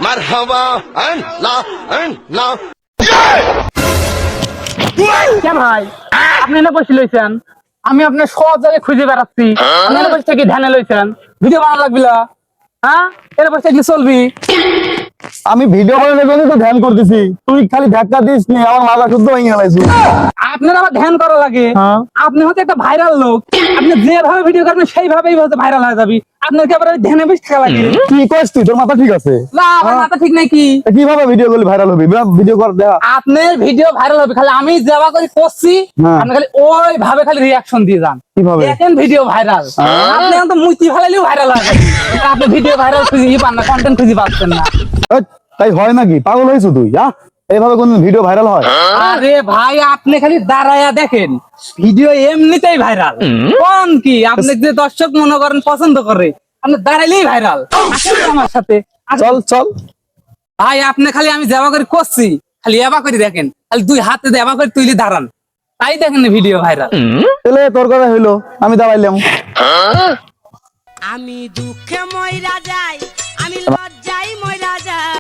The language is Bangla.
মারহাবা আল্লাহ আল্লাহ। কে ভাই আপনি না বসে লইছেন, আমি আপনার সব জায়গায় খুঁজে বেড়াচ্ছি, আপনি না বসে কি ধ্যানে লইছেন? ভিডিও বানানো লাগবিলা, হ্যাঁ এর বসে কি চলবি? আমি ভিডিও বানানোর জন্য তো ধ্যান করতেছি, তুই খালি ধাক্কা দিস নি, আমার মাথা শুদ্ধ হয়ে গেলাইছো। আপনার আবার ধ্যান করা লাগে? হ্যাঁ। আপনি হচ্ছে একটা ভাইরাল লোক, আপনি যেভাবে ভিডিও করবেন সেইভাবেই হচ্ছে ভাইরাল হয়ে যাবি। আপনার কি আবার ধ্যানে বেশি থাকা লাগে? কি কইস তুই? তোর মাথা ঠিক আছে? না আমার মাথা ঠিক নাই কি? তা কিভাবে ভিডিও করলে ভাইরাল হবে? ভিডিও কর দেখা। আপনার ভিডিও ভাইরাল হবে, খালি আমি যাওয়া করে করছি, হ্যাঁ। আপনি খালি ওই ভাবে খালি রিয়াকশন দিয়ে যান, কিভাবে? দেখেন ভিডিও ভাইরাল। আপনি এখন তো মুতি ফেলালেও ভাইরাল হয়ে যাবে, আপনি ভিডিও ভাইরাল খুঁজে পান না, কন্টেন্ট খুঁজে পাচ্ছেন না। এই, তাই হয় নাকি? পাগল হয়েছো তুই? এইভাবে কোন ভিডিও ভাইরাল হয়? আরে ভাই আপনি খালি দাঁড়ায়া দেখেন, ভিডিও এমনিতেই ভাইরাল। কোন কি আপনি যে দর্শক মনে করেন পছন্দ করে, আপনি দাঁড়াইলেই ভাইরাল। আসুন আমার সাথে। চল চল। ভাই আপনি খালি আমি যাবা করে করছি, খালি এবা করে দেখেন, খালি দুই হাতে এবা করে তুইলে দাঁড়ান, তাই দেখেন ভিডিও ভাইরাল। তাহলে তোর কথা হইলো, আমি দাঁড়াইলাম। আমি দুঃখে ময়রা যাই, আমি লজ্জায় ময়রা যাই।